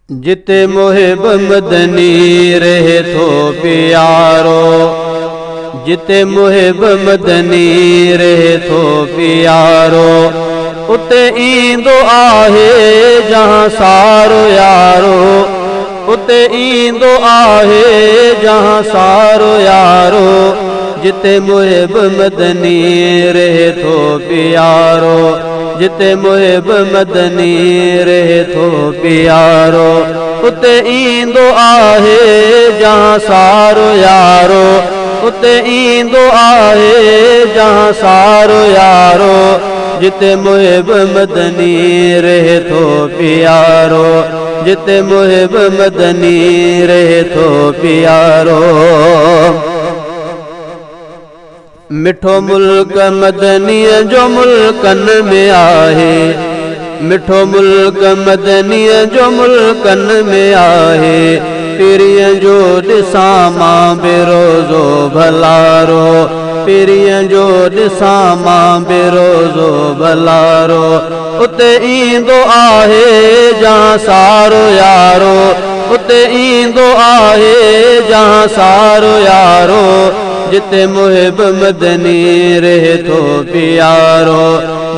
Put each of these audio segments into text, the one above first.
जिते मुहिब मदनी रहे थो प्यारो, जिते मुहिब मदनी रहे थो प्यारो, उते ईंदो आहे जहां सारो यारो, उते ईंदो आहे जहां सारो यारो। जिते मुहिब मदनी रहे थो प्यारो, जिते मुहिब मदनी रहे थो प्यारो, उते ईंदो आहे जहां सारो यारो, उते ईंदो आहे जहां सारो यारो। जिते मुहिब मदनी रहे थो प्यारो, जिते मुहिब मदनी रहे थो प्यारो। मिठो मुल्क मदनीअ जो मुल्कन में आहे, मिठो मुल्क मदनीअ जो मुल्कन में आहे। पीरीअ जो ॾिसां मां बेरोज़ो भलारो, पीरीअ जो ॾिसां मां बेरोज़ो भलारो। उते ईंदो आहे जहां सारो यारो, उते ईंदो आहे जहां सारो यारो। जिते मुहिब मदनी रहे थो प्यारो,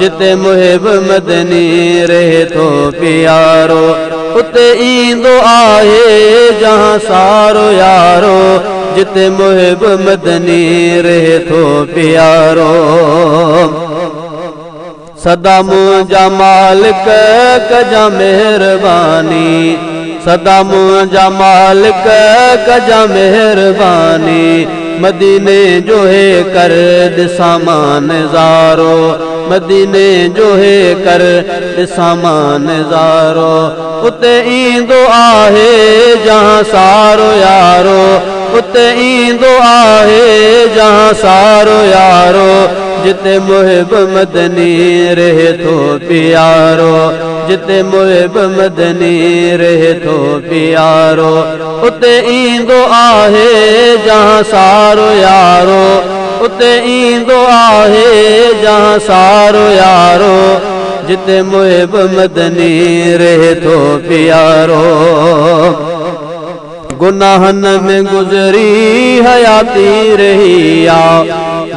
जिते मुहिब मदनी रहे थो प्यारो, उते ईंदो आहे जहां सारो यारो। जिते मुहिब मदनी रहे थो प्यारो। सदा मुंहिंजा मालिक कजा मेहरबानी, सदा मुंहिंजा मालिक कजा मेहरबानी। मदीने जो है कर ॾिसां मां नज़ारो, मदीने जो है कर ॾिसां मां नज़ारो। उते ईंदो आहे जहां सारो यारो, उते ईंदो आहे जहां सारो यारो। जिते मुहिब मदनी रहे थो प्यारो, जिते मुहिब मदनी रहे थो प्यारो, उते ईंदो आहे जहां सारो यारो, उते ईंदो आहे जहां सारो यारो। जिते मुहिब मदनी रहे थो प्यारो। गुनाहन में गुज़री हयाती रही आ,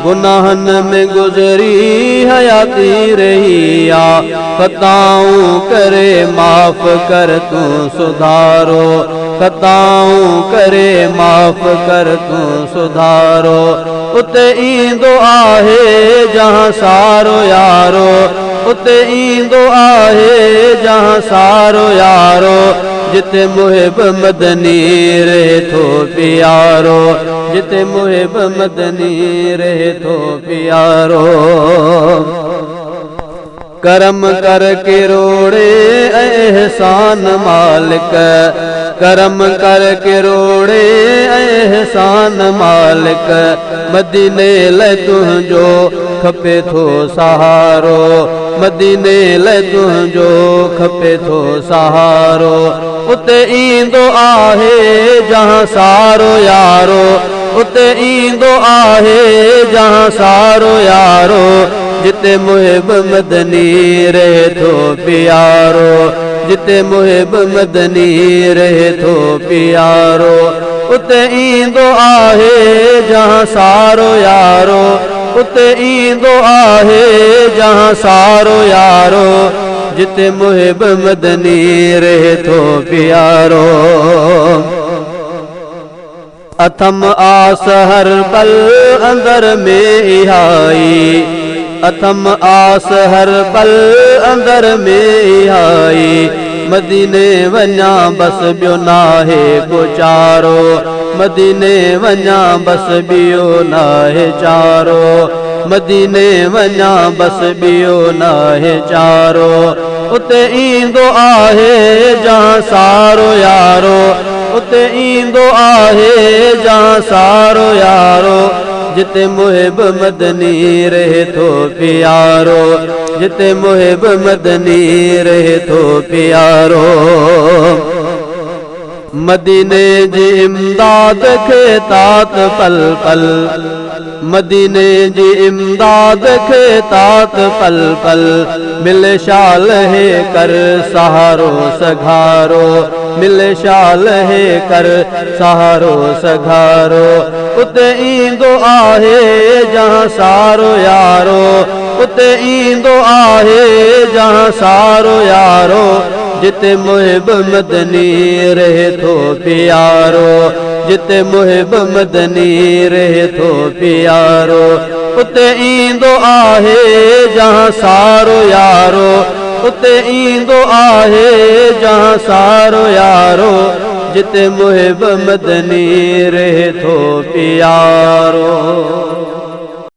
गुनाहन में गुज़री हयाती रही आ। ख़ताऊं करे माफ़ कर तूं सुधारो, ख़ताऊं करे माफ़ कर तूं सुधारो। उते ईंदो आहे जहां सारो यारो, उते ईंदो आहे जहां सारो यारो। जिते मुहिब मदनी रहे थो प्यारो, जिते मुहिब मदनी रहे थो प्यारो। करम कर किरोड़े एहसान मालिक, करम कर किरोड़े एहसान मालिक। मदीने लाइ तुंहिंजो खपे थो सहारो, मदीने लाइ तुंहिंजो खपे थो सहारो। उते ईंदो आहे जहां सारो यारो, उते ईंदो आहे जहां सारो यारो। जिते मुहिब मदनी रहे थो प्यारो, जिते मुहिब मदनी रहे थो प्यारो, उते ईंदो आहे जहां सारो यारो, उते ईंदो आहे जहां सारो यारो। जिते मुहिब मदनी रहे थो प्यारो। अथम आस हर पल अंदर में इहाई, अथम आस हर पल अंदर में इहाई। मदीने वञा बस ॿियो नाहे को चारो, मदीने वञा बस ॿियो नाहे चारो। मदीने वञा बस ॿियो नाहे चारो। उते ईंदो आहे जहां सारो यारो, उते ईंदो आहे जहां सारो यारो। जिते मुहिब मदनी रहे थो प्यारो, जिते मुहिब मदनी रहे थो प्यारो। मदीने जी इमदाद खे तात पल पल, मदीने जी इमदाद खे तात पल पल। मिल शाल है कर सहारो सघारो, मिले शाल है कर सहारो सघारो। उते ईंदो आहे जहां सारो यारो, उते ईंदो आहे जहां सारो यारो। जिते मुहिब मदनी रहे थो प्यारो, जिते मुहिब मदनी रहे थो प्यारो। उते ईंदो आहे जहां सारो यारो, उते ईंदो आहे जहां सारो यारो। जिते मुहिब मदनी रहे थो प्यारो।